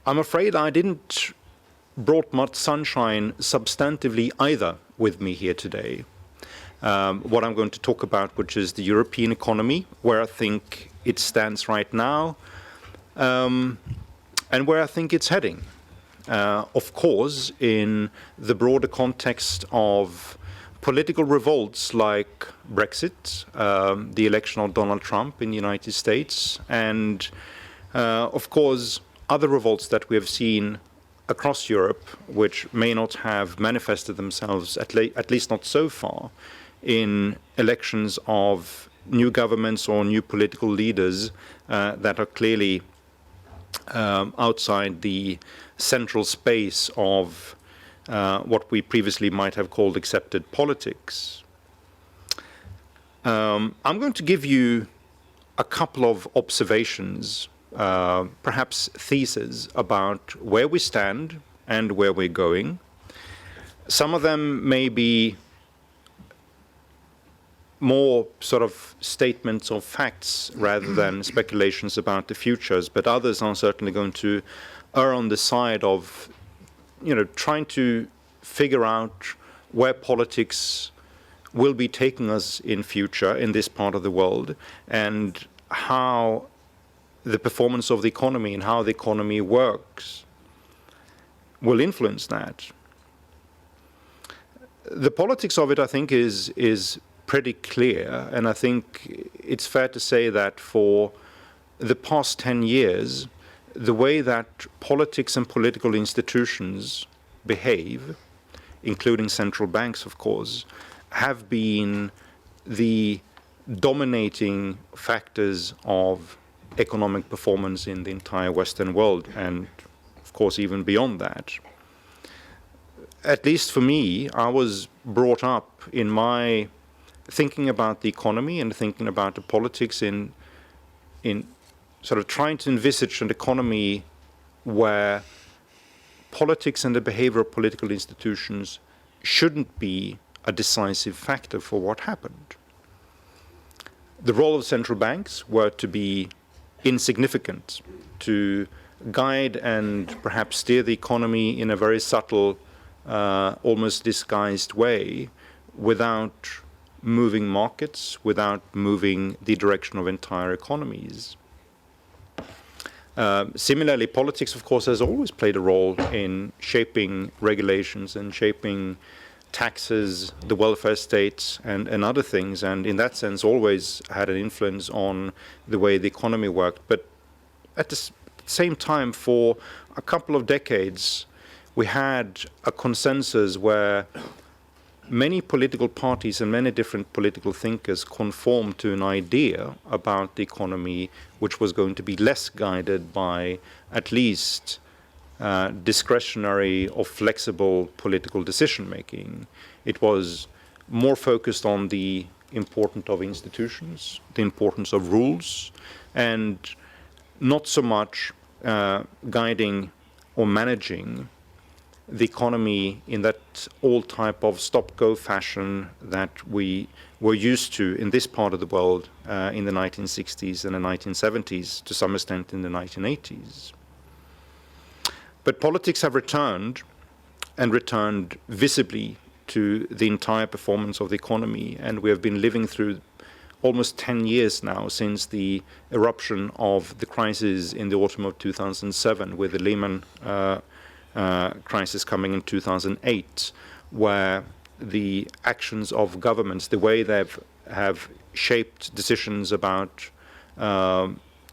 I'm afraid I didn't brought much sunshine substantively either with me here today. What I'm going to talk about, which is the European economy, where I think it stands right now, and where I think it's heading. Of course, in the broader context of political revolts like Brexit, the election of Donald Trump in the United States, and of course, other revolts that we have seen across Europe, which may not have manifested themselves, at least not so far, in elections of new governments or new political leaders that are clearly outside the central space of what we previously might have called accepted politics. I'm going to give you a couple of observations, perhaps theses about where we stand and where we're going. Some of them may be more sort of statements of facts rather than speculations about the futures, but others are certainly going to err on the side of, trying to figure out where politics will be taking us in future in this part of the world, and how the performance of the economy and how the economy works will influence that. The politics of it, I think, is pretty clear, and I think it's fair to say that for the past 10 years, the way that politics and political institutions behave, including central banks, of course, have been the dominating factors of economic performance in the entire Western world, and of course even beyond that. At least for me, I was brought up in my thinking about the economy and thinking about the politics in sort of trying to envisage an economy where politics and the behavior of political institutions shouldn't be a decisive factor for what happened. The role of central banks were to be insignificant, to guide and perhaps steer the economy in a very subtle, almost disguised way, without moving markets, without moving the direction of entire economies. Similarly, politics, of course, has always played a role in shaping regulations and shaping taxes, the welfare state, and other things, and in that sense always had an influence on the way the economy worked. But at the same time, for a couple of decades, we had a consensus where many political parties and many different political thinkers conformed to an idea about the economy which was going to be less guided by at least discretionary or flexible political decision-making. It was more focused on the importance of institutions, the importance of rules, and not so much guiding or managing the economy in that old type of stop-go fashion that we were used to in this part of the world in the 1960s and the 1970s, to some extent in the 1980s. But politics have returned, and returned visibly to the entire performance of the economy, and we have been living through almost 10 years now since the eruption of the crisis in the autumn of 2007, with the Lehman crisis coming in 2008, where the actions of governments, the way they have shaped decisions about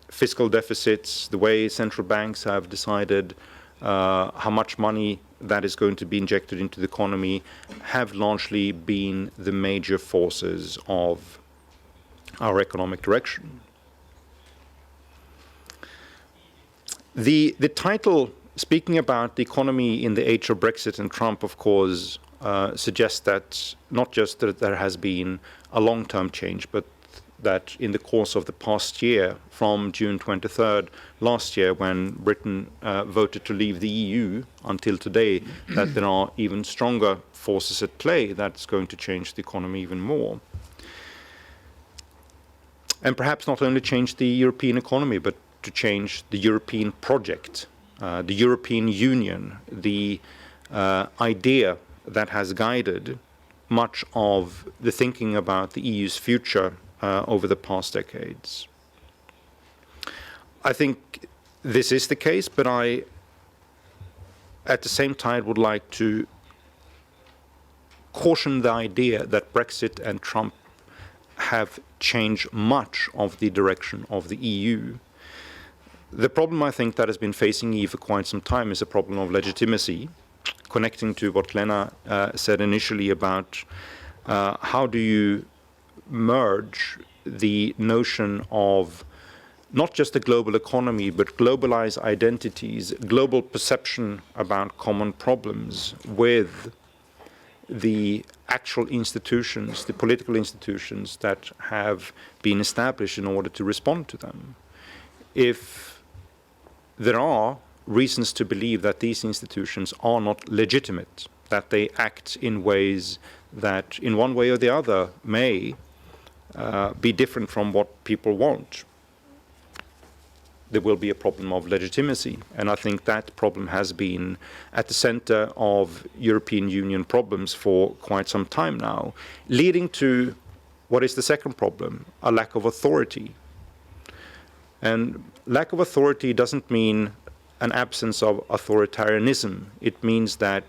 fiscal deficits, the way central banks have decided how much money that is going to be injected into the economy, have largely been the major forces of our economic direction. The title, speaking about the economy in the age of Brexit and Trump, of course, suggests that not just that there has been a long-term change, but that in the course of the past year, from June 23rd last year, when Britain voted to leave the EU, until today, that there are even stronger forces at play that's going to change the economy even more. And perhaps not only change the European economy, but to change the European project the European Union, the idea that has guided much of the thinking about the EU's future over the past decades. I think this is the case, but I, at the same time, would like to caution the idea that Brexit and Trump have changed much of the direction of the EU. The problem, I think, that has been facing EU for quite some time is a problem of legitimacy, connecting to what Lena said initially about how do you merge the notion of not just the global economy, but globalized identities, global perception about common problems with the actual institutions, the political institutions that have been established in order to respond to them. If there are reasons to believe that these institutions are not legitimate, that they act in ways that in one way or the other may be different from what people want, there will be a problem of legitimacy. And I think that problem has been at the center of European Union problems for quite some time now, leading to what is the second problem, a lack of authority. And lack of authority doesn't mean an absence of authoritarianism. It means that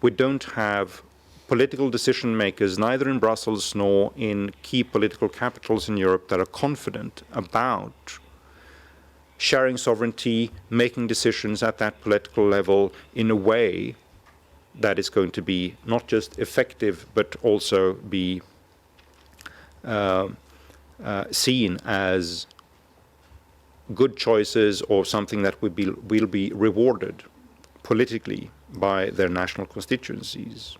we don't have political decision makers, neither in Brussels nor in key political capitals in Europe, that are confident about sharing sovereignty, making decisions at that political level in a way that is going to be not just effective, but also be seen as good choices or something that will be rewarded politically by their national constituencies.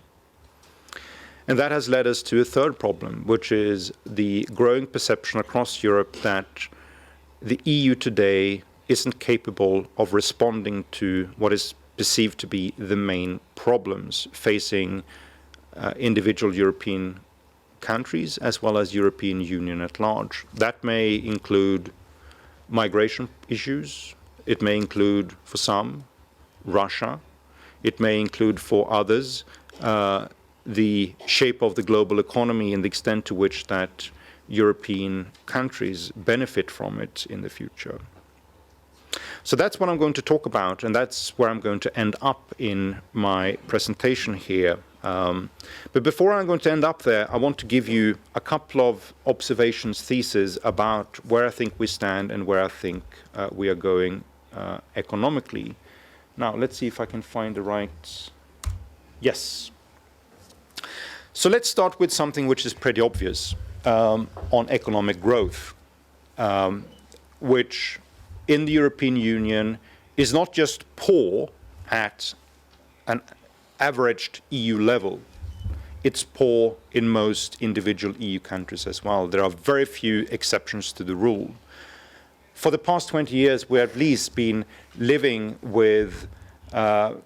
And that has led us to a third problem, which is the growing perception across Europe that the EU today isn't capable of responding to what is perceived to be the main problems facing individual European countries as well as European Union at large. That may include migration issues. It may include, for some, Russia. It may include, for others, the shape of the global economy and the extent to which that European countries benefit from it in the future. So that's what I'm going to talk about, and that's where I'm going to end up in my presentation here. But before I'm going to end up there, I want to give you a couple of observations, theses about where I think we stand and where I think we are going economically. Now, let's see if I can find the right... Yes. So let's start with something which is pretty obvious. On economic growth, which in the European Union is not just poor at an averaged EU level, it's poor in most individual EU countries as well. There are very few exceptions to the rule. For the past 20 years, we've at least been living with a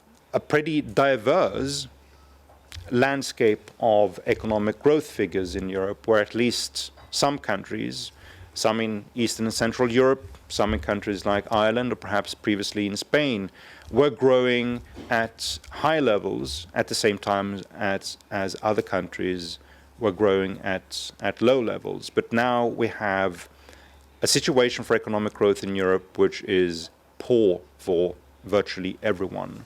pretty diverse landscape of economic growth figures in Europe, where at least some countries, some in Eastern and Central Europe, some in countries like Ireland or perhaps previously in Spain, were growing at high levels at the same time as other countries were growing at low levels. But now we have a situation for economic growth in Europe which is poor for virtually everyone.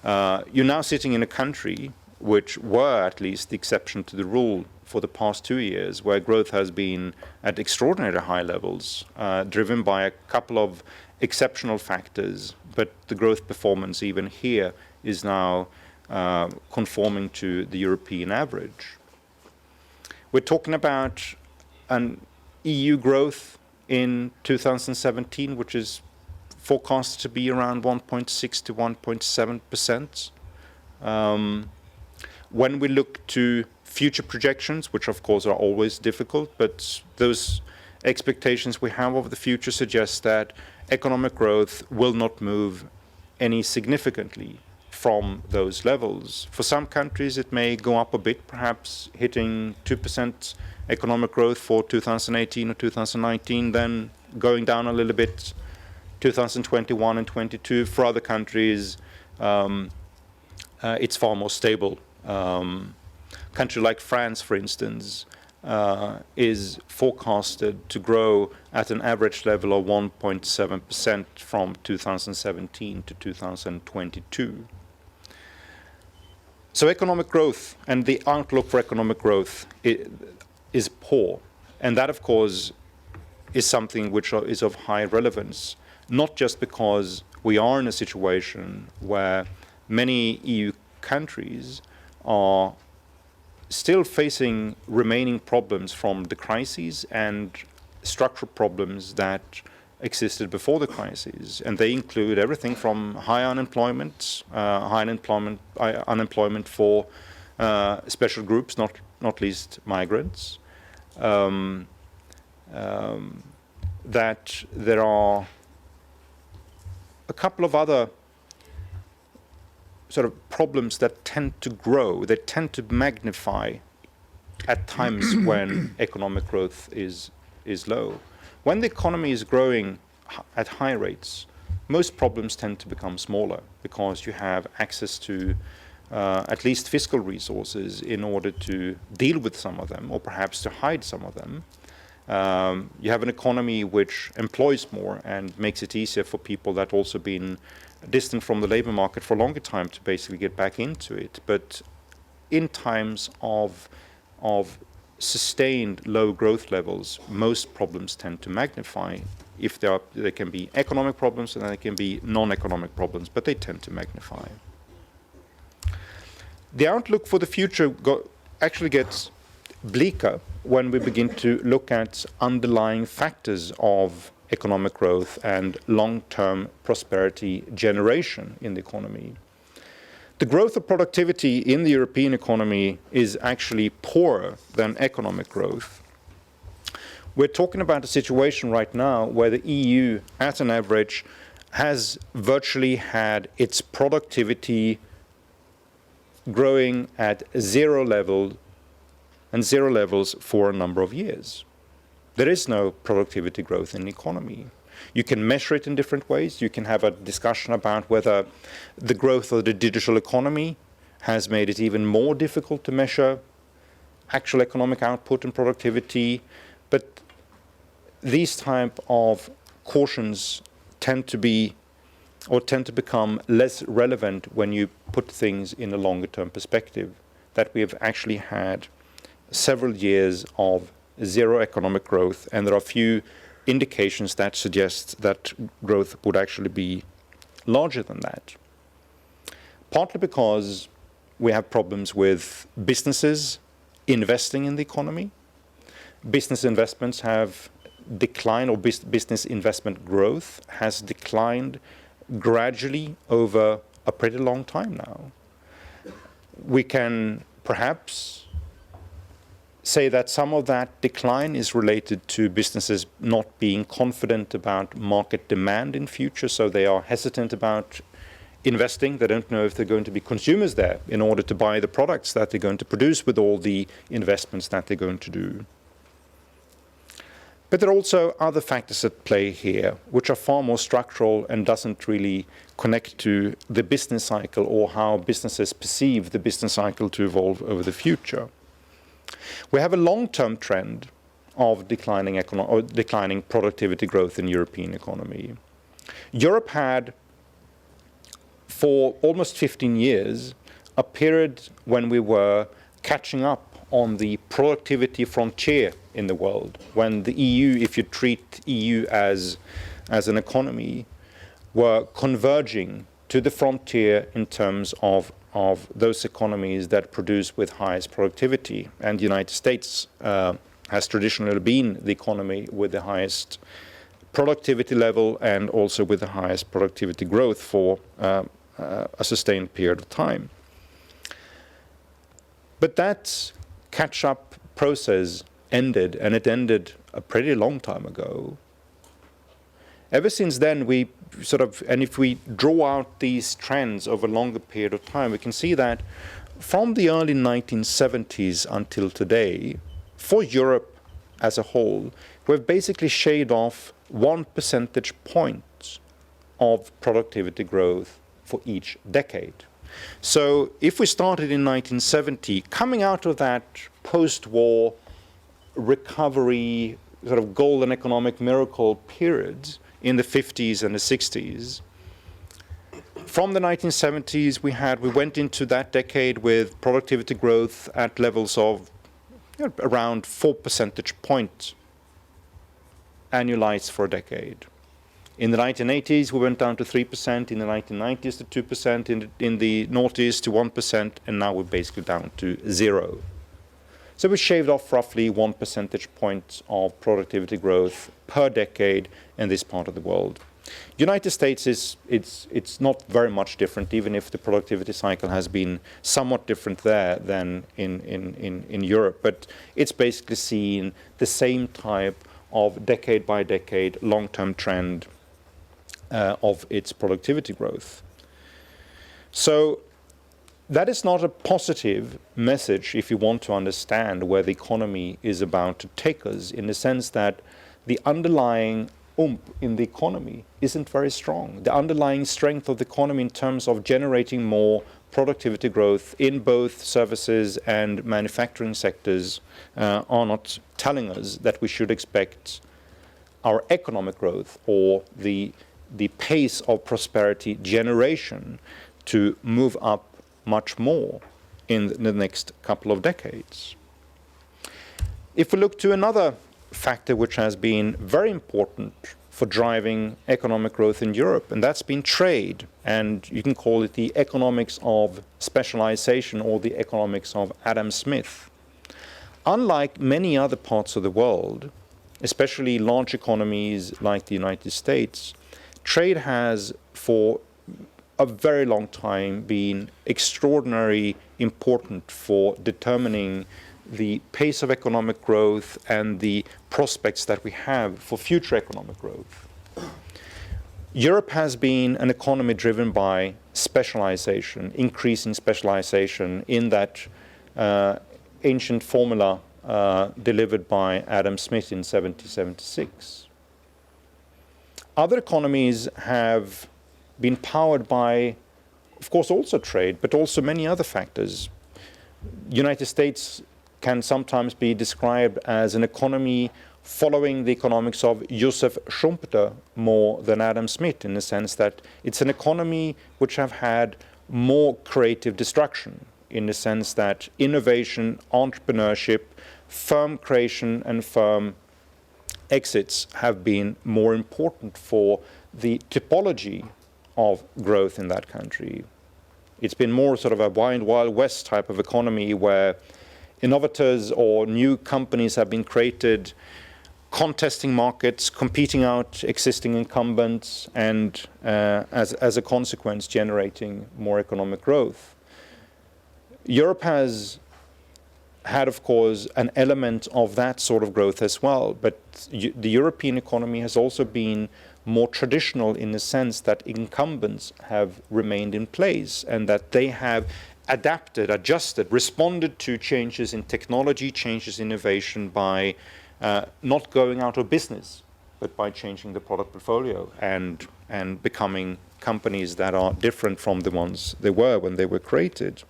You're now sitting in a country which were at least the exception to the rule for the past 2 years, where growth has been at extraordinarily high levels, driven by a couple of exceptional factors, but the growth performance even here is now conforming to the European average. We're talking about an EU growth in 2017, which is forecast to be around 1.6 to 1.7%. When we look to future projections, which of course are always difficult, but those expectations we have of the future suggest that economic growth will not move any significantly from those levels. For some countries it may go up a bit, perhaps hitting 2% economic growth for 2018 or 2019, then going down a little bit 2021 and 22. For other countries, it's far more stable. Country like France, for instance, is forecasted to grow at an average level of 1.7% from 2017 to 2022. So economic growth and the outlook for economic growth is poor. And that, of course, is something which is of high relevance, not just because we are in a situation where many EU countries are still facing remaining problems from the crises and structural problems that existed before the crises, and they include everything from high unemployment for special groups, not least migrants, that there are a couple of other sort of problems that tend to grow, they tend to magnify at times when economic growth is low. When the economy is growing at high rates, most problems tend to become smaller because you have access to at least fiscal resources in order to deal with some of them, or perhaps to hide some of them. You have an economy which employs more and makes it easier for people that also been distant from the labor market for a longer time to basically get back into it. But in times of sustained low growth levels, most problems tend to magnify. If there can be economic problems and there can be non-economic problems, but they tend to magnify. The outlook for the future actually gets bleaker when we begin to look at underlying factors of economic growth and long-term prosperity generation in the economy. The growth of productivity in the European economy is actually poorer than economic growth. We're talking about a situation right now where the EU, at an average, has virtually had its productivity growing at zero levels for a number of years. There is no productivity growth in the economy. You can measure it in different ways. You can have a discussion about whether the growth of the digital economy has made it even more difficult to measure actual economic output and productivity. But these type of cautions tend to become less relevant when you put things in a longer term perspective, that we have actually had several years of zero economic growth, and there are few indications that suggest that growth would actually be larger than that. Partly because we have problems with businesses investing in the economy. Business investments have declined, or business investment growth has declined gradually over a pretty long time now. We can perhaps say that some of that decline is related to businesses not being confident about market demand in future, so they are hesitant about investing. They don't know if they're going to be consumers there in order to buy the products that they're going to produce with all the investments that they're going to do. But there are also other factors at play here, which are far more structural and doesn't really connect to the business cycle or how businesses perceive the business cycle to evolve over the future. We have a long-term trend of declining productivity growth in European economy. Europe had, for almost 15 years, a period when we were catching up on the productivity frontier in the world, when the EU, if you treat EU as an economy, were converging to the frontier in terms of those economies that produce with highest productivity. And the United States has traditionally been the economy with the highest productivity level and also with the highest productivity growth for a sustained period of time. But that catch-up process ended, and it ended a pretty long time ago. Ever since then, and if we draw out these trends over a longer period of time, we can see that from the early 1970s until today, for Europe as a whole, we've basically shaved off 1 percentage point of productivity growth for each decade. So if we started in 1970, coming out of that post-war recovery, sort of golden economic miracle period in the 50s and the 60s, from the 1970s we went into that decade with productivity growth at levels of around 4 percentage points annualized for a decade. In the 1980s, we went down to 3%, in the 1990s to 2%, in the noughties to 1%, and now we're basically down to 0. So we shaved off roughly 1 percentage point of productivity growth per decade in this part of the world. United States it's not very much different, even if the productivity cycle has been somewhat different there than in Europe. But it's basically seen the same type of decade by decade long-term trend of its productivity growth. So that is not a positive message if you want to understand where the economy is about to take us, in the sense that the underlying in the economy isn't very strong. The underlying strength of the economy in terms of generating more productivity growth in both services and manufacturing sectors are not telling us that we should expect our economic growth or the pace of prosperity generation to move up much more in the next couple of decades. If we look to another factor which has been very important for driving economic growth in Europe, and that's been trade, and you can call it the economics of specialization or the economics of Adam Smith. Unlike many other parts of the world, especially large economies like the United States, trade has for a very long time been extraordinarily important for determining the pace of economic growth and the prospects that we have for future economic growth. Europe has been an economy driven by specialization, increasing specialization in that ancient formula delivered by Adam Smith in 1776. Other economies have been powered by, of course, also trade, but also many other factors. United States can sometimes be described as an economy following the economics of Joseph Schumpeter more than Adam Smith, in the sense that it's an economy which have had more creative destruction, in the sense that innovation, entrepreneurship, firm creation and firm exits have been more important for the typology of growth in that country. It's been more sort of a Wild West type of economy where innovators or new companies have been created, contesting markets, competing out existing incumbents, and as a consequence generating more economic growth. Europe has had, of course, an element of that sort of growth as well, but the European economy has also been more traditional in the sense that incumbents have remained in place and that they have adapted, adjusted, responded to changes in technology, changes in innovation by not going out of business, but by changing the product portfolio and becoming companies that are different from the ones they were when they were created.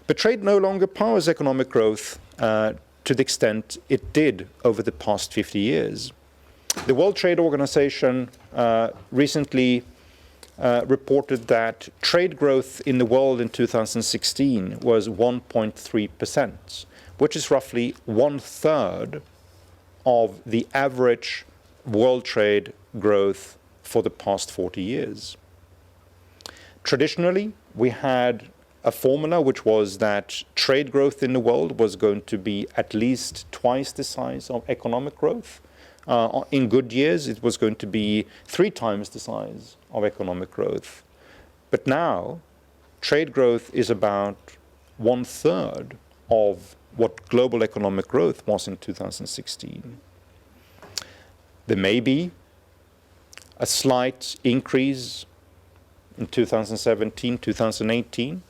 But trade no longer powers economic growth to the extent it did over the past 50 years. The World Trade Organization recently reported that trade growth in the world in 2016 was 1.3%, which is roughly 1/3 of the average world trade growth for the past 40 years. Traditionally, we had a formula which was that trade growth in the world was going to be at least twice the size of economic growth. In good years, it was going to be 3 times the size of economic growth. But now, trade growth is about 1/3 of what global economic growth was in 2016. There may be a slight increase in 2017, 2018,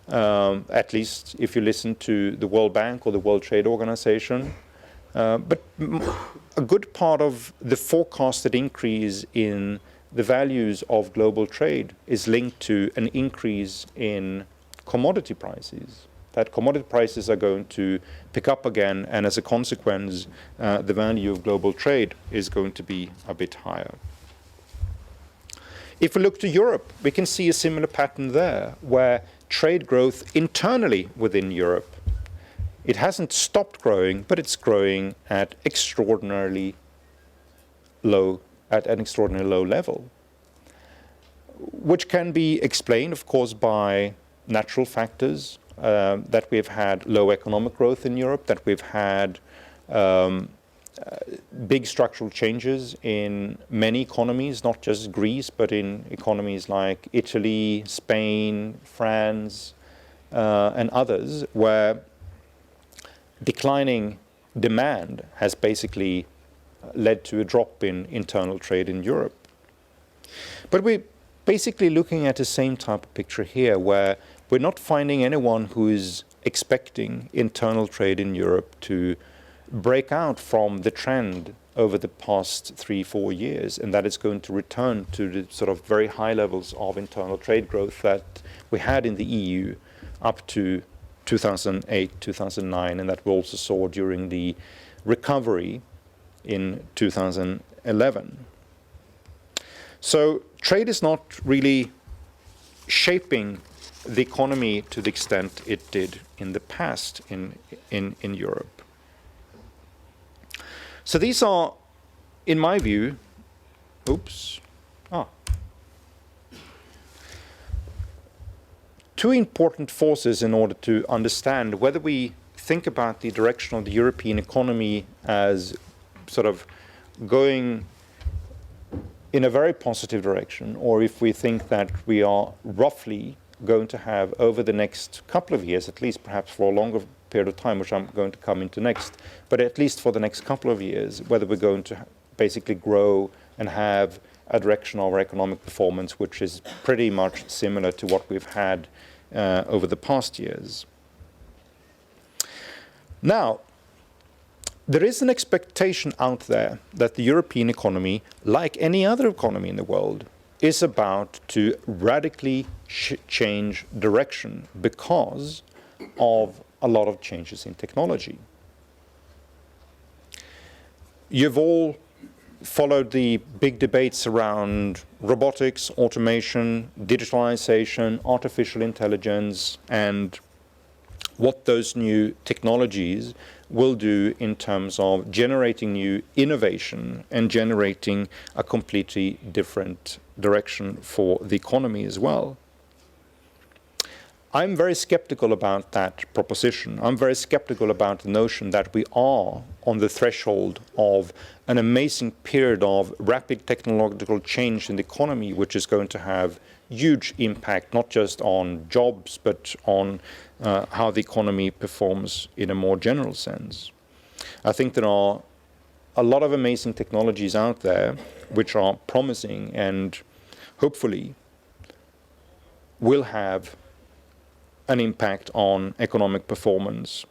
at least if you listen to the World Bank or the World Trade Organization. But a good part of the forecasted increase in the values of global trade is linked to an increase in commodity prices. That commodity prices are going to pick up again, and as a consequence, the value of global trade is going to be a bit higher. If we look to Europe, we can see a similar pattern there, where trade growth internally within Europe, it hasn't stopped growing, but it's growing at an extraordinarily low level, which can be explained, of course, by natural factors, that we've had low economic growth in Europe, that we've had big structural changes in many economies, not just Greece, but in economies like Italy, Spain, France, and others, where declining demand has basically led to a drop in internal trade in Europe. But we're basically looking at the same type of picture here, where we're not finding anyone who is expecting internal trade in Europe to break out from the trend over the past 3-4 years, and that it's going to return to the sort of very high levels of internal trade growth that we had in the EU up to 2008, 2009, and that we also saw during the recovery in 2011. So trade is not really shaping the economy to the extent it did in the past in Europe. So these are, in my view, two important forces in order to understand whether we think about the direction of the European economy as sort of going in a very positive direction, or if we think that we are roughly going to have, over the next couple of years, at least perhaps for a longer period of time, which I'm going to come into next, but at least for the next couple of years, whether we're going to basically grow and have a direction of our economic performance which is pretty much similar to what we've had over the past years. Now, there is an expectation out there that the European economy, like any other economy in the world, is about to radically change direction because of a lot of changes in technology. You've all followed the big debates around robotics, automation, digitalization, artificial intelligence, and what those new technologies will do in terms of generating new innovation and generating a completely different direction for the economy as well. I'm very skeptical about that proposition. I'm very skeptical about the notion that we are on the threshold of an amazing period of rapid technological change in the economy, which is going to have huge impact, not just on jobs, but on how the economy performs in a more general sense. I think there are a lot of amazing technologies out there which are promising and hopefully will have an impact on economic performance.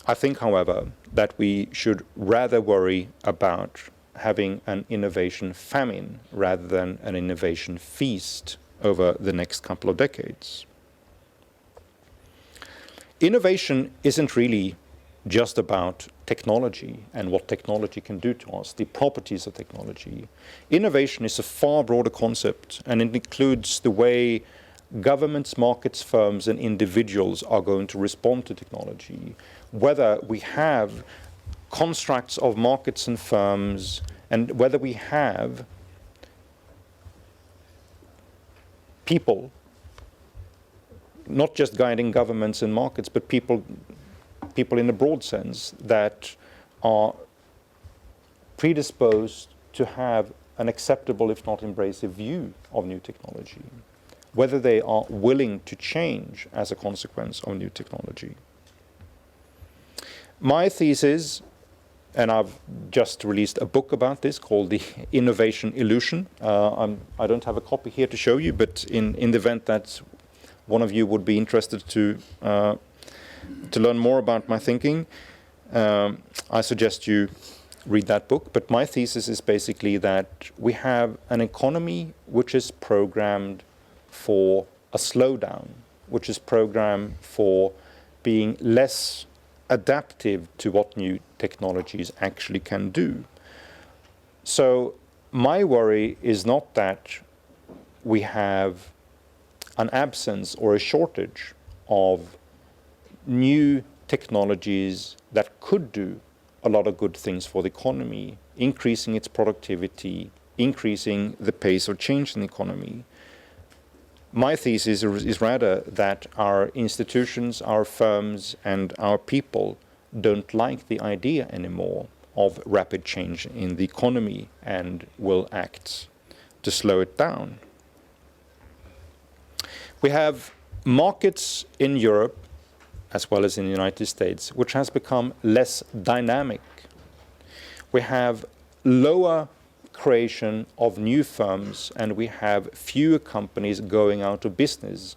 I think, however, that we should rather worry about having an innovation famine rather than an innovation feast over the next couple of decades. Innovation isn't really just about technology and what technology can do to us, the properties of technology. Innovation is a far broader concept, and it includes the way governments, markets, firms, and individuals are going to respond to technology. Whether we have constructs of markets and firms, and whether we have people, not just guiding governments and markets, but people in a broad sense that are predisposed to have an acceptable, if not embracive, view of new technology, whether they are willing to change as a consequence of new technology. My thesis, and I've just released a book about this called The Innovation Illusion. I don't have a copy here to show you, but in the event that one of you would be interested to learn more about my thinking, I suggest you read that book, but my thesis is basically that we have an economy which is programmed for a slowdown, which is programmed for being less adaptive to what new technologies actually can do. So my worry is not that we have an absence or a shortage of new technologies that could do a lot of good things for the economy, increasing its productivity, increasing the pace of change in the economy. My thesis is rather that our institutions, our firms, and our people don't like the idea anymore of rapid change in the economy and will act to slow it down. We have markets in Europe, as well as in the United States, which has become less dynamic. We have lower creation of new firms, and we have fewer companies going out of business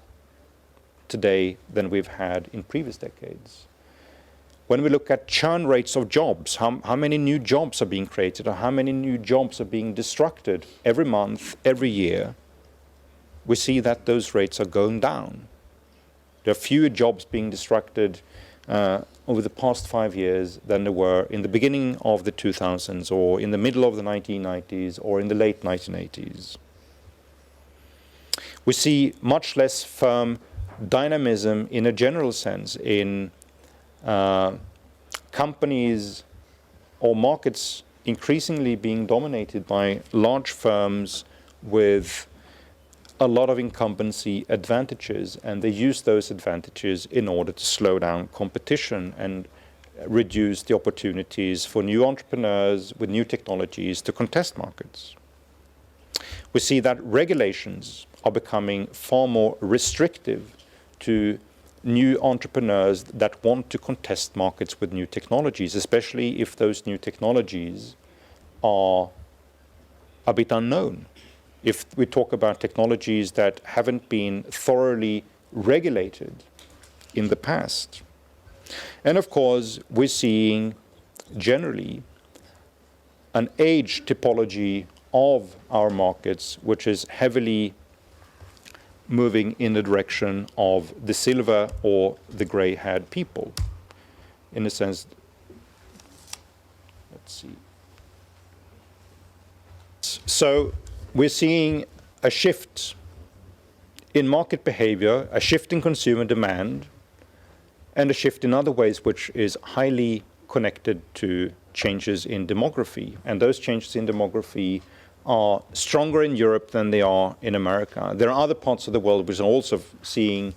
today than we've had in previous decades. When we look at churn rates of jobs, how many new jobs are being created, or how many new jobs are being destructed every month, every year, we see that those rates are going down. There are fewer jobs being destructed over the past 5 years than there were in the beginning of the 2000s, or in the middle of the 1990s, or in the late 1980s. We see much less firm dynamism in a general sense in companies or markets increasingly being dominated by large firms with a lot of incumbency advantages, and they use those advantages in order to slow down competition and reduce the opportunities for new entrepreneurs with new technologies to contest markets. We see that regulations are becoming far more restrictive to new entrepreneurs that want to contest markets with new technologies, especially if those new technologies are a bit unknown. If we talk about technologies that haven't been thoroughly regulated in the past. And of course, we're seeing generally an age typology of our markets, which is heavily moving in the direction of the silver or the gray-haired people. In a sense, let's see. So we're seeing a shift in market behavior, a shift in consumer demand, and a shift in other ways which is highly connected to changes in demography. And those changes in demography are stronger in Europe than they are in America. There are other parts of the world which are also seeing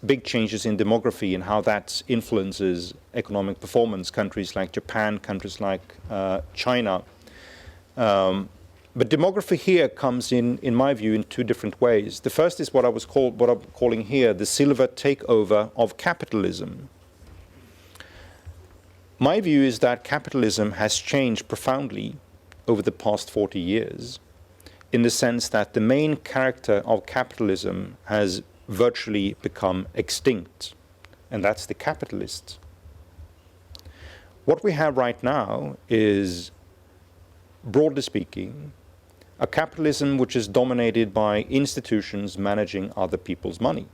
big changes in demography and how that influences economic performance. Countries like Japan, countries like China. But demography here comes in my view, in two different ways. The first is what I'm calling here the silver takeover of capitalism. My view is that capitalism has changed profoundly over the past 40 years, in the sense that the main character of capitalism has virtually become extinct, and that's the capitalist. What we have right now is, broadly speaking, a capitalism which is dominated by institutions managing other people's money.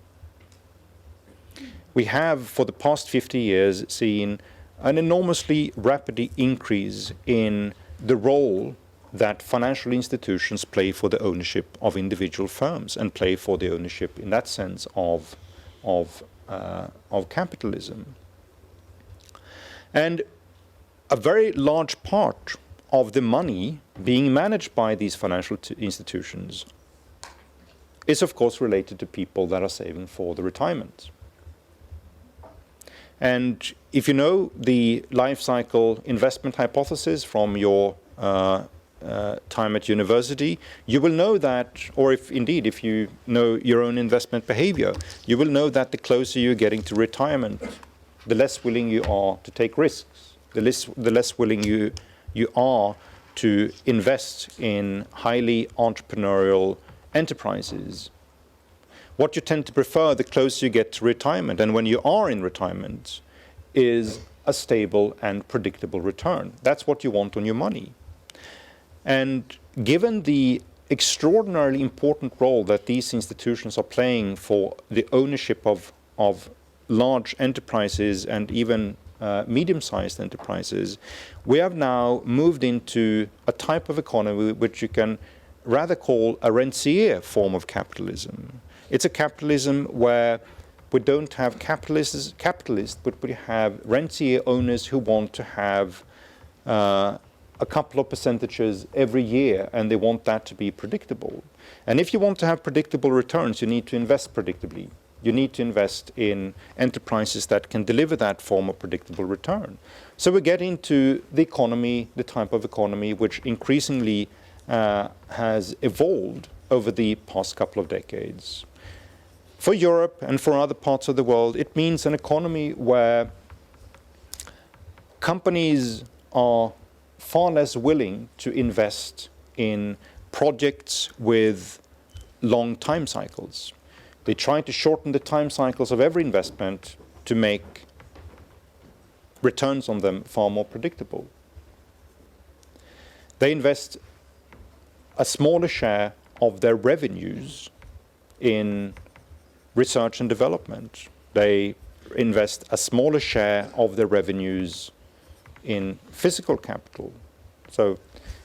We have, for the past 50 years, seen an enormously rapid increase in the role that financial institutions play for the ownership of individual firms, and play for the ownership, in that sense, of capitalism. And a very large part of the money being managed by these financial institutions is, of course, related to people that are saving for the retirement. And if you know the life cycle investment hypothesis from your time at university, you will know that, or if you know your own investment behavior, you will know that the closer you're getting to retirement, the less willing you are to take risks, the less willing you are to invest in highly entrepreneurial enterprises. What you tend to prefer the closer you get to retirement, and when you are in retirement, is a stable and predictable return. That's what you want on your money. And given the extraordinarily important role that these institutions are playing for the ownership of large enterprises and even medium-sized enterprises, we have now moved into a type of economy which you can rather call a rentier form of capitalism. It's a capitalism where we don't have capitalists, but we have rentier owners who want to have a couple of percentages every year, and they want that to be predictable. And if you want to have predictable returns, you need to invest predictably. You need to invest in enterprises that can deliver that form of predictable return. So we get into the economy, the type of economy which increasingly has evolved over the past couple of decades. For Europe and for other parts of the world, it means an economy where companies are far less willing to invest in projects with long time cycles. They try to shorten the time cycles of every investment to make returns on them far more predictable. They invest a smaller share of their revenues in research and development. They invest a smaller share of their revenues in physical capital. So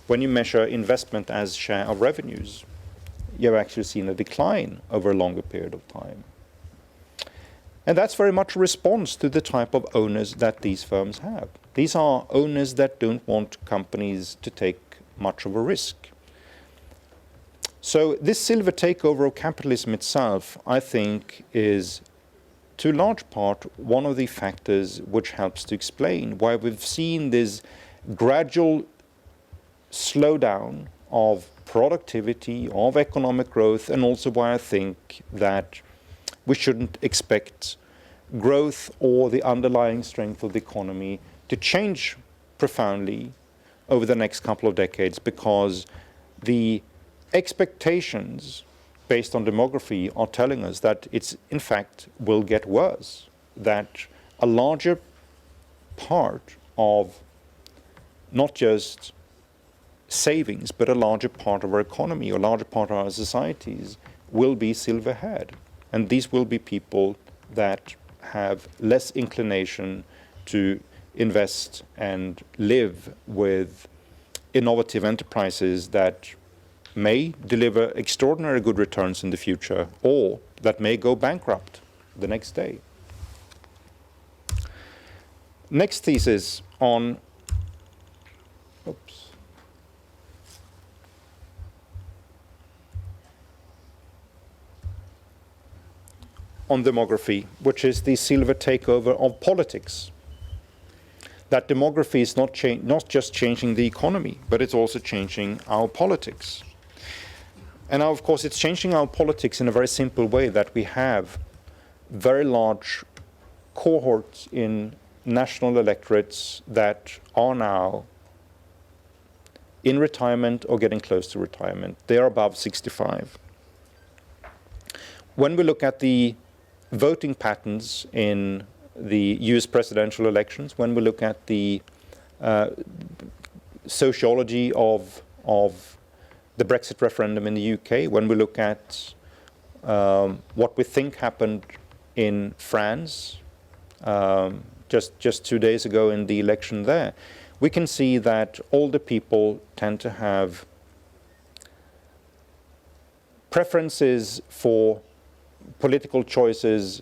when you measure investment as share of revenues, you've actually seen a decline over a longer period of time. And that's very much a response to the type of owners that these firms have. These are owners that don't want companies to take much of a risk. So this silver takeover of capitalism itself, I think, is to a large part one of the factors which helps to explain why we've seen this gradual slowdown of productivity, of economic growth, and also why I think that we shouldn't expect growth or the underlying strength of the economy to change profoundly over the next couple of decades, because the expectations based on demography are telling us that it's in fact will get worse, that a larger part of not just savings, but a larger part of our economy, or a larger part of our societies will be silver-haired. And these will be people that have less inclination to invest and live with innovative enterprises that may deliver extraordinary good returns in the future, or that may go bankrupt the next day. Next thesis on demography, which is the silver takeover of politics. That demography is not just changing the economy, but it's also changing our politics. And now, of course, it's changing our politics in a very simple way, that we have very large cohorts in national electorates that are now in retirement or getting close to retirement. They are above 65. When we look at the voting patterns in the US presidential elections, when we look at the sociology of the Brexit referendum in the UK, when we look at what we think happened in France just 2 days ago in the election there, we can see that older people tend to have preferences for political choices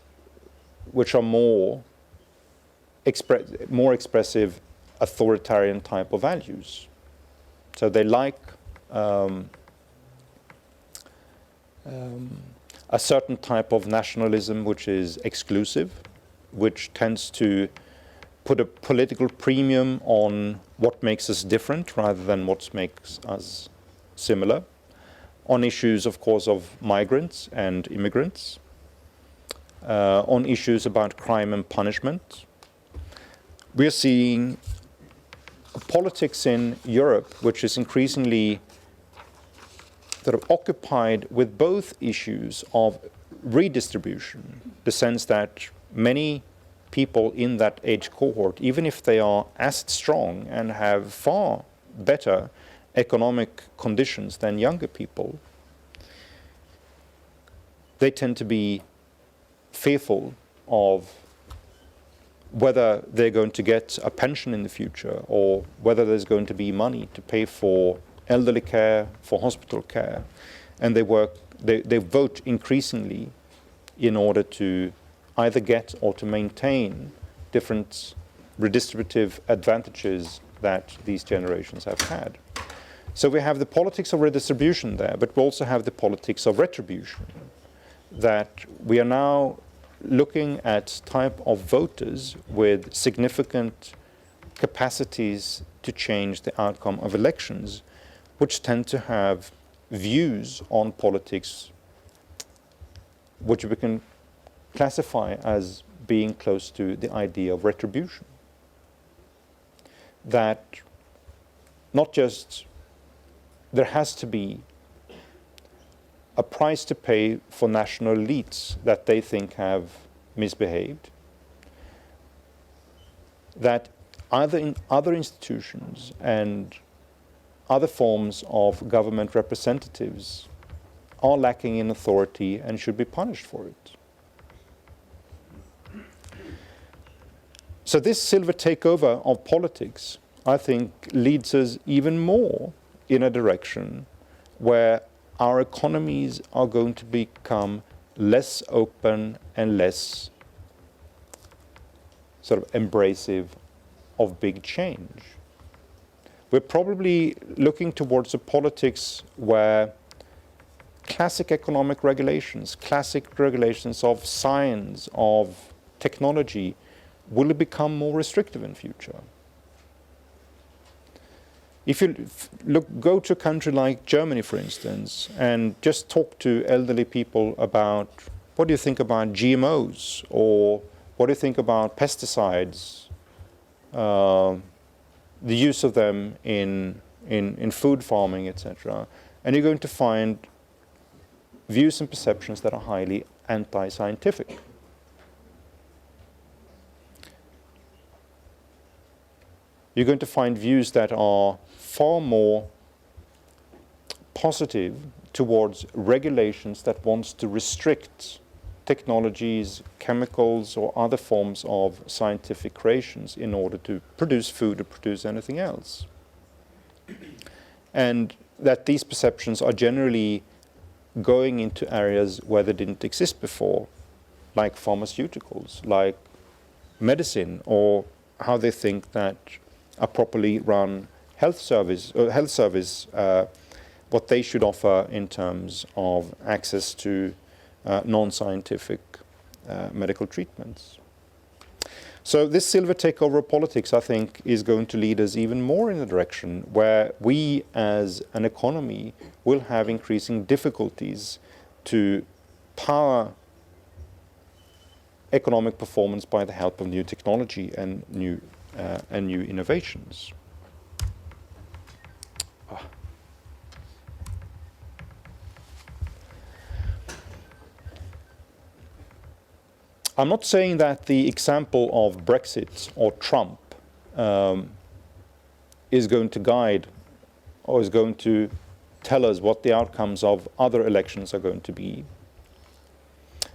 which are more expressive authoritarian type of values. So they like a certain type of nationalism which is exclusive, which tends to put a political premium on what makes us different rather than what makes us similar, on issues, of course, of migrants and immigrants, on issues about crime and punishment. We're seeing a politics in Europe which is increasingly sort of occupied with both issues of redistribution, the sense that many people in that age cohort, even if they are asset strong and have far better economic conditions than younger people, they tend to be fearful of whether they're going to get a pension in the future or whether there's going to be money to pay for elderly care, for hospital care. And they vote increasingly in order to either get or to maintain different redistributive advantages that these generations have had. So we have the politics of redistribution there, but we also have the politics of retribution, that we are now looking at type of voters with significant capacities to change the outcome of elections, which tend to have views on politics which we can classify as being close to the idea of retribution. That not just there has to be a price to pay for national elites that they think have misbehaved, that either in other institutions and other forms of government representatives are lacking in authority and should be punished for it. So this silver takeover of politics, I think, leads us even more in a direction where our economies are going to become less open and less sort of embracive of big change. We're probably looking towards a politics where classic economic regulations, classic regulations of science, of technology, will become more restrictive in future. If you go to a country like Germany, for instance, and just talk to elderly people about what do you think about GMOs, or what do you think about pesticides, the use of them in food farming, etc., and you're going to find views and perceptions that are highly anti-scientific. You're going to find views that are far more positive towards regulations that wants to restrict technologies, chemicals, or other forms of scientific creations in order to produce food or produce anything else. And that these perceptions are generally going into areas where they didn't exist before, like pharmaceuticals, like medicine, or how they think that a properly run health service, what they should offer in terms of access to non-scientific medical treatments. So this silver takeover of politics, I think, is going to lead us even more in a direction where we as an economy will have increasing difficulties to power economic performance by the help of new technology and new innovations. I'm not saying that the example of Brexit or Trump is going to guide or is going to tell us what the outcomes of other elections are going to be.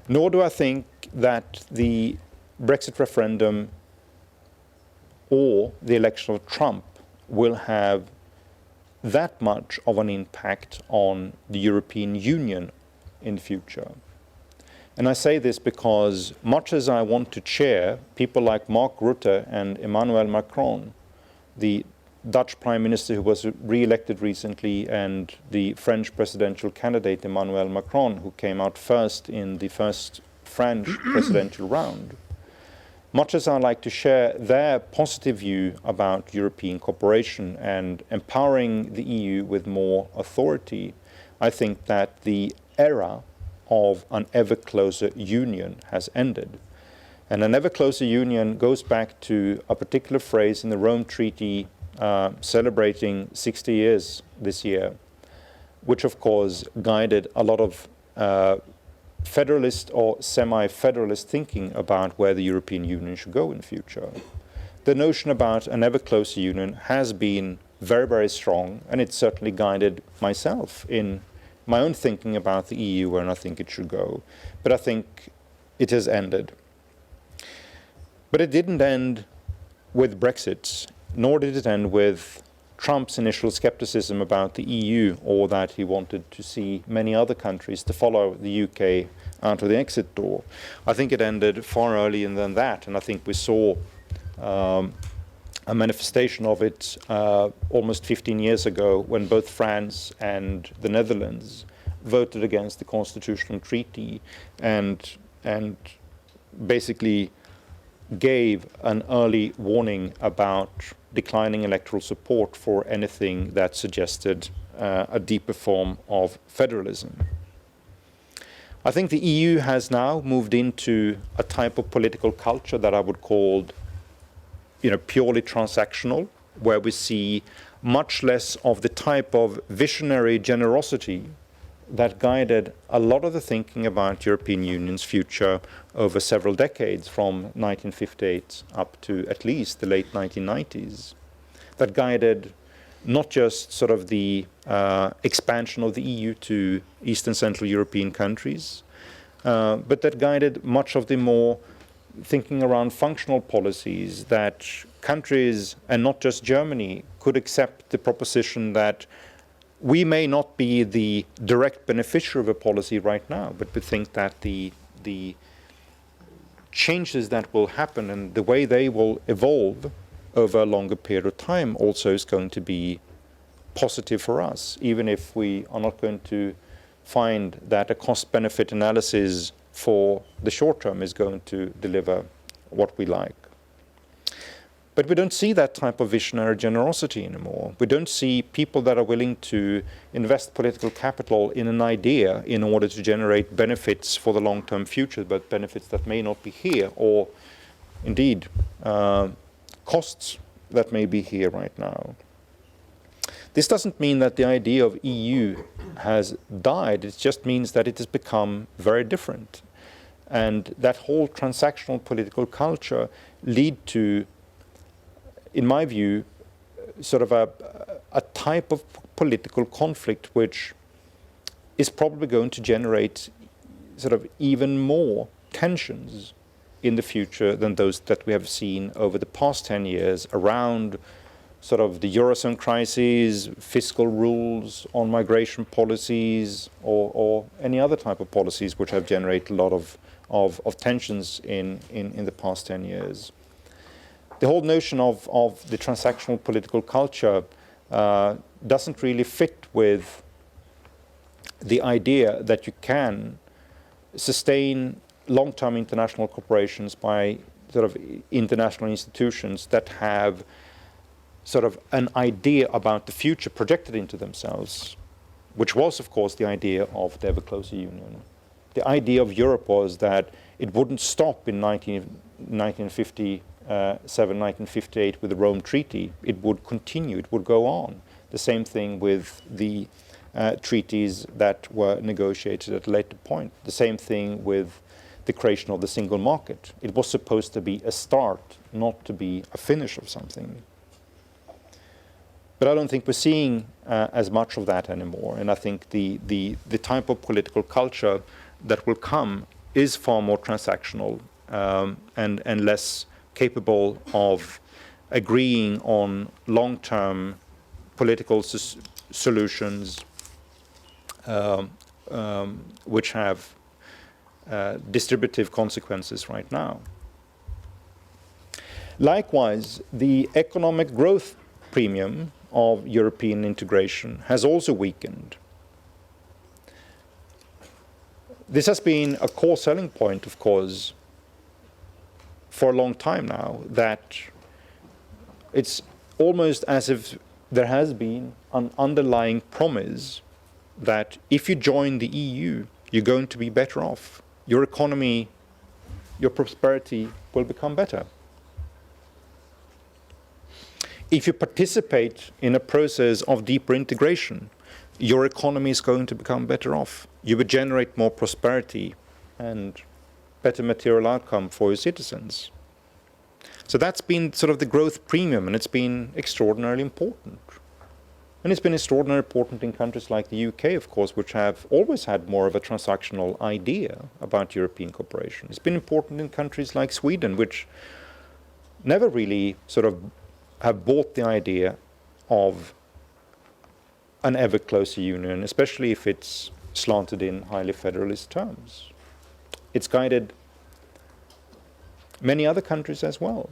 Nor do I think that the Brexit referendum or the election of Trump will have that much of an impact on the European Union in the future. And I say this because much as I want to chair people like Mark Rutte and Emmanuel Macron, the Dutch Prime Minister who was re-elected recently, and the French presidential candidate Emmanuel Macron, who came out first in the first French presidential round, much as I like to share their positive view about European cooperation and empowering the EU with more authority, I think that the era of an ever closer union has ended. And an ever closer union goes back to a particular phrase in the Rome Treaty celebrating 60 years this year, which of course guided a lot of federalist or semi-federalist thinking about where the European Union should go in the future. The notion about an ever closer union has been very, very strong, and it's certainly guided myself in my own thinking about the EU where I think it should go. But I think it has ended. But it didn't end with Brexit, nor did it end with Trump's initial skepticism about the EU, or that he wanted to see many other countries to follow the UK out of the exit door. I think it ended far earlier than that, and I think we saw a manifestation of it almost 15 years ago when both France and the Netherlands voted against the constitutional treaty and basically gave an early warning about declining electoral support for anything that suggested a deeper form of federalism. I think the EU has now moved into a type of political culture that I would call, purely transactional, where we see much less of the type of visionary generosity that guided a lot of the thinking about European Union's future over several decades, from 1958 up to at least the late 1990s, that guided not just sort of the expansion of the EU to East and Central European countries, but that guided much of the more thinking around functional policies, that countries, and not just Germany, could accept the proposition that we may not be the direct beneficiary of a policy right now, but we think that the changes that will happen and the way they will evolve over a longer period of time also is going to be positive for us, even if we are not going to find that a cost-benefit analysis for the short term is going to deliver what we like. But we don't see that type of visionary generosity anymore. We don't see people that are willing to invest political capital in an idea in order to generate benefits for the long-term future, but benefits that may not be here, or indeed costs that may be here right now. This doesn't mean that the idea of EU has died. It just means that it has become very different. And that whole transactional political culture lead to, in my view, sort of a type of political conflict which is probably going to generate sort of even more tensions in the future than those that we have seen over the past 10 years around sort of the Eurozone crises, fiscal rules on migration policies, or any other type of policies which have generated a lot of tensions in the past 10 years. The whole notion of the transactional political culture doesn't really fit with the idea that you can sustain long-term international corporations by sort of international institutions that have sort of an idea about the future projected into themselves, which was, of course, the idea of the ever closer union. The idea of Europe was that it wouldn't stop in 1957, 1958 with the Rome Treaty. It would continue, it would go on. The same thing with the treaties that were negotiated at a later point. The same thing with the creation of the single market. It was supposed to be a start, not to be a finish of something. But I don't think we're seeing as much of that anymore. And I think the type of political culture that will come is far more transactional and less capable of agreeing on long-term political solutions which have distributive consequences right now. Likewise, the economic growth premium of European integration has also weakened. This has been a core selling point, of course, for a long time now, that it's almost as if there has been an underlying promise that if you join the EU, you're going to be better off. Your economy, your prosperity will become better. If you participate in a process of deeper integration, your economy is going to become better off. You will generate more prosperity. and better material outcome for your citizens. So that's been sort of the growth premium, and it's been extraordinarily important. And it's been extraordinarily important in countries like the UK, of course, which have always had more of a transactional idea about European cooperation. It's been important in countries like Sweden, which never really sort of have bought the idea of an ever closer union, especially if it's slanted in highly federalist terms. It's guided many other countries as well.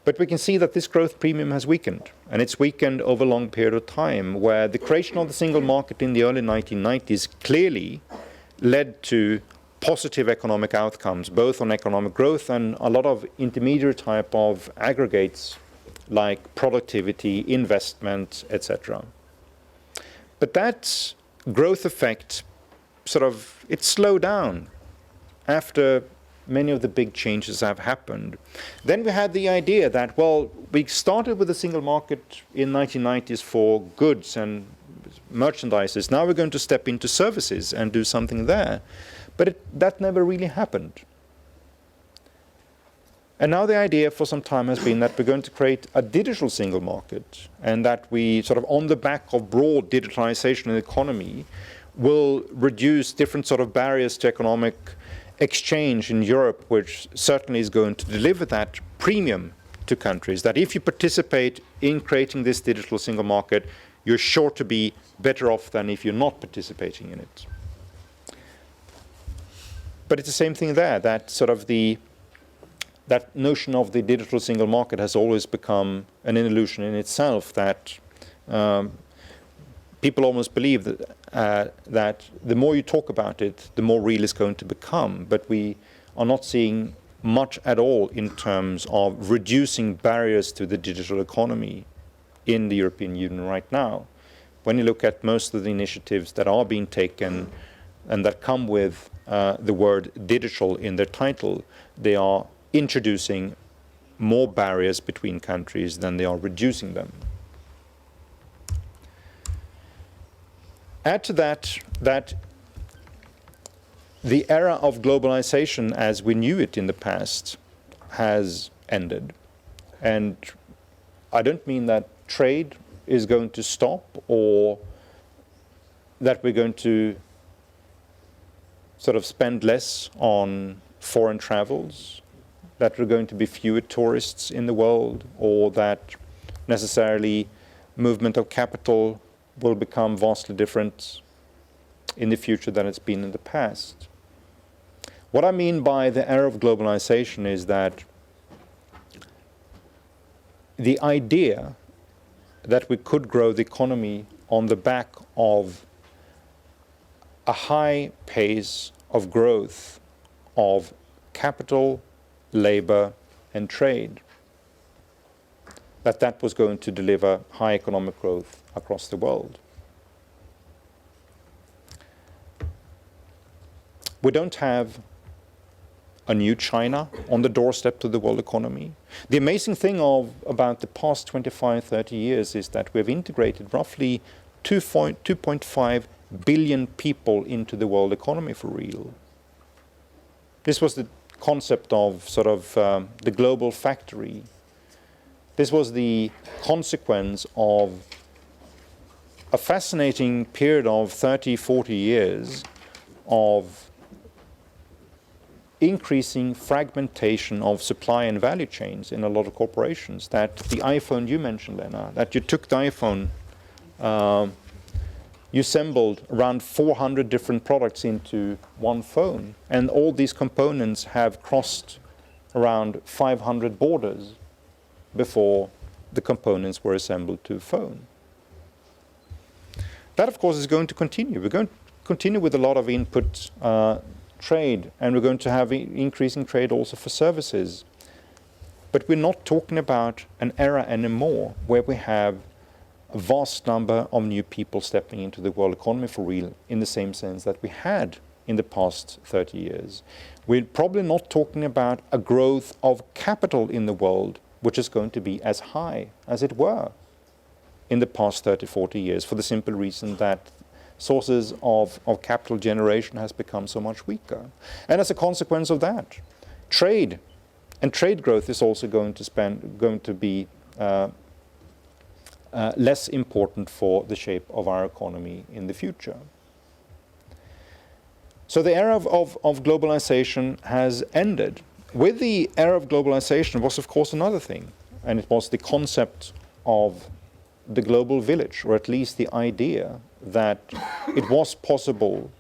But we can see that this growth premium has weakened, and it's weakened over a long period of time, where the creation of the single market in the early 1990s clearly led to positive economic outcomes, both on economic growth and a lot of intermediate type of aggregates like productivity, investment, etc. But that growth effect it slowed down after many of the big changes have happened. Then we had the idea that, well, we started with a single market in 1990s for goods and merchandises. Now we're going to step into services and do something there. But that never really happened. And now the idea for some time has been that we're going to create a digital single market, and that we sort of on the back of broad digitalization in the economy will reduce different sort of barriers to economic exchange in Europe, which certainly is going to deliver that premium to countries, that if you participate in creating this digital single market, you're sure to be better off than if you're not participating in it. But it's the same thing there, that notion of the digital single market has always become an illusion in itself, that people almost believe that the more you talk about it, the more real it's going to become. But we are not seeing much at all in terms of reducing barriers to the digital economy in the European Union right now. When you look at most of the initiatives that are being taken and that come with the word digital in their title, they are introducing more barriers between countries than they are reducing them. Add to that the era of globalization as we knew it in the past has ended. And I don't mean that trade is going to stop, or that we're going to sort of spend less on foreign travels, that there are going to be fewer tourists in the world, or that necessarily movement of capital will become vastly different in the future than it's been in the past. What I mean by the era of globalization is that the idea that we could grow the economy on the back of a high pace of growth of capital, labor, and trade, that was going to deliver high economic growth across the world. We don't have a new China on the doorstep to the world economy. The amazing thing about the past 25, 30 years is that we've integrated roughly 2.5 billion people into the world economy for real. This was the concept of the global factory. This was the consequence of a fascinating period of 30, 40 years of increasing fragmentation of supply and value chains in a lot of corporations. That the iPhone you mentioned, Lena, that you took the iPhone, you assembled around 400 different products into one phone, and all these components have crossed around 500 borders before the components were assembled to a phone. That, of course, is going to continue. We're going to continue with a lot of input trade, and we're going to have increasing trade also for services. But we're not talking about an era anymore where we have a vast number of new people stepping into the world economy for real in the same sense that we had in the past 30 years. We're probably not talking about a growth of capital in the world which is going to be as high as it were in the past 30, 40 years, for the simple reason that sources of capital generation has become so much weaker. And as a consequence of that, trade and trade growth is also going to be less important for the shape of our economy in the future. So the era of globalization has ended. With the era of globalization was, of course, another thing, and it was the concept of the global village, or at least the idea that it was possible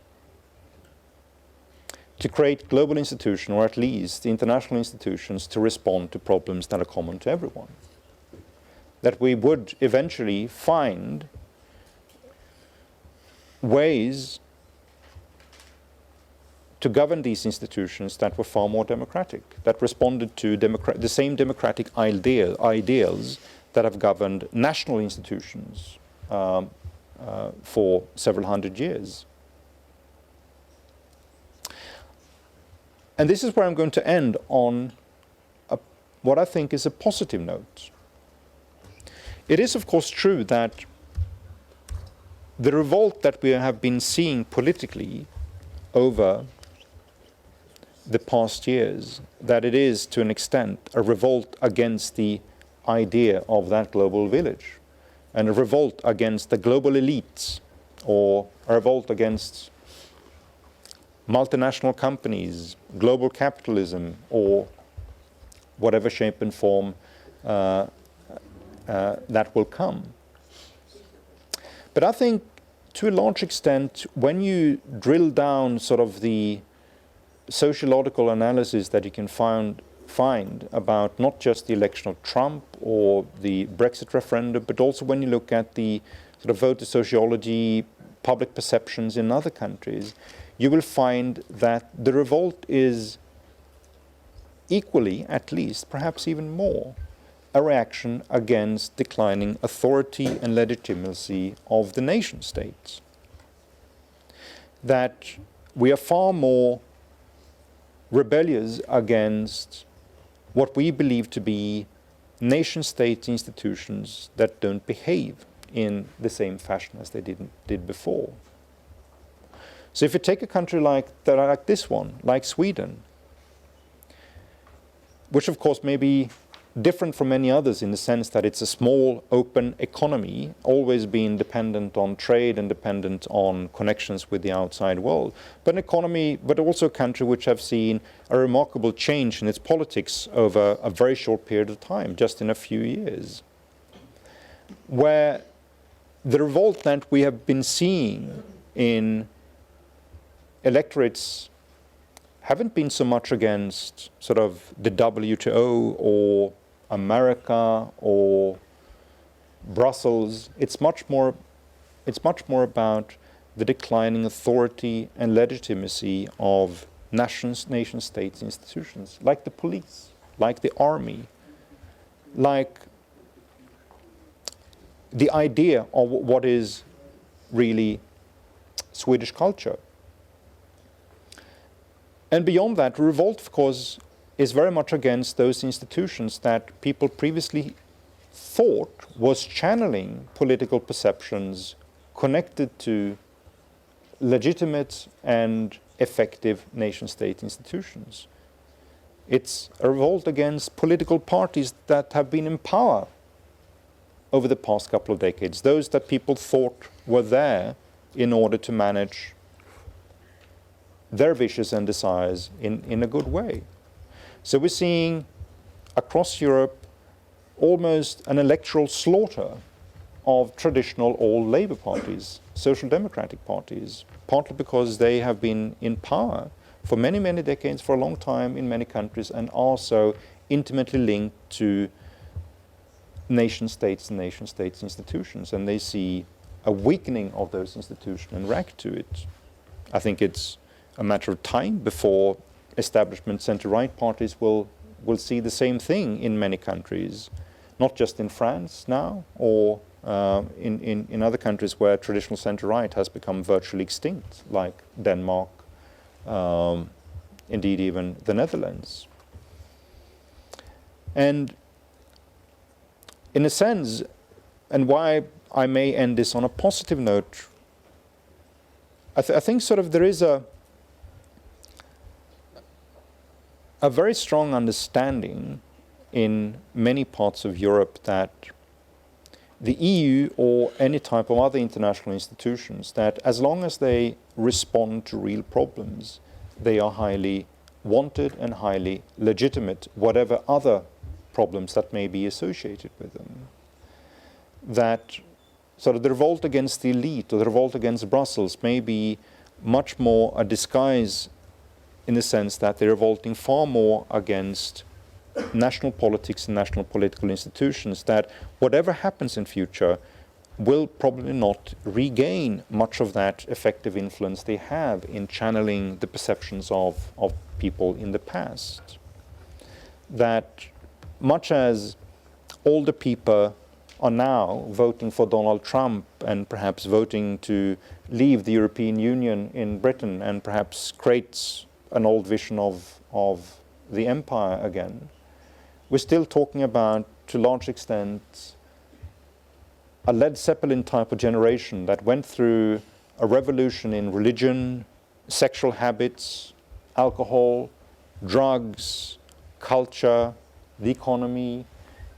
to create global institutions, or at least international institutions, to respond to problems that are common to everyone. That we would eventually find ways to govern these institutions that were far more democratic, that responded to the same democratic ideals that have governed national institutions for several hundred years. And this is where I'm going to end on what I think is a positive note. It is, of course, true that the revolt that we have been seeing politically over the past years, that it is to an extent a revolt against the idea of that global village, and a revolt against the global elites, or a revolt against multinational companies, global capitalism, or whatever shape and form that will come. But I think to a large extent, when you drill down sort of the sociological analysis that you can find about not just the election of Trump or the Brexit referendum, but also when you look at the sort of voter sociology, public perceptions in other countries, you will find that the revolt is equally, at least, perhaps even more, a reaction against declining authority and legitimacy of the nation states. That we are far more rebellious against what we believe to be nation-state institutions that don't behave in the same fashion as they did before. So if you take a country like this one, like Sweden, which of course may be different from many others in the sense that it's a small, open economy, always being dependent on trade and dependent on connections with the outside world, but an economy, but also a country which have seen a remarkable change in its politics over a very short period of time, just in a few years, where the revolt that we have been seeing in electorates haven't been so much against sort of the WTO or America or Brussels. It's much more about the declining authority and legitimacy of nation states institutions, like the police, like the army, like the idea of what is really Swedish culture. And beyond that, revolt, of course, is very much against those institutions that people previously thought was channeling political perceptions connected to legitimate and effective nation-state institutions. It's a revolt against political parties that have been in power over the past couple of decades, those that people thought were there in order to manage their wishes and desires in a good way. So we're seeing across Europe almost an electoral slaughter of traditional old Labour parties, social democratic parties, partly because they have been in power for many, many decades, for a long time in many countries, and also intimately linked to nation states and nation states institutions, and they see a weakening of those institutions and react to it. I think it's a matter of time before establishment centre-right parties will see the same thing in many countries, not just in France now, or in other countries where traditional centre-right has become virtually extinct, like Denmark, indeed even the Netherlands. And in a sense, and why I may end this on a positive note, I think sort of there is a very strong understanding in many parts of Europe that the EU or any type of other international institutions, that as long as they respond to real problems, they are highly wanted and highly legitimate, whatever other problems that may be associated with them. That sort of the revolt against the elite or the revolt against Brussels may be much more a disguise in the sense that they're revolting far more against national politics and national political institutions, that whatever happens in future will probably not regain much of that effective influence they have in channeling the perceptions of people in the past. That much as older people are now voting for Donald Trump and perhaps voting to leave the European Union in Britain and perhaps creates an old vision of the empire again, we're still talking about, to a large extent, a Led Zeppelin type of generation that went through a revolution in religion, sexual habits, alcohol, drugs, culture, the economy,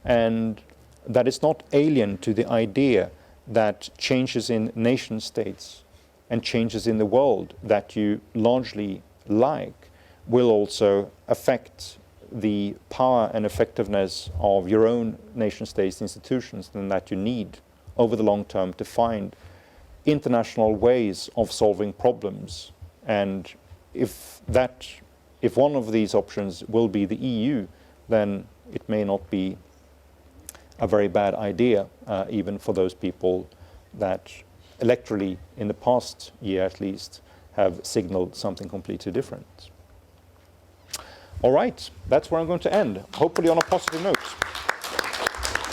and that is not alien to the idea that changes in nation states and changes in the world that you largely like will also affect the power and effectiveness of your own nation states institutions, and that you need over the long term to find international ways of solving problems. And if one of these options will be the EU, then it may not be a very bad idea, even for those people that electorally, in the past year at least, have signaled something completely different. All right, that's where I'm going to end, hopefully on a positive note.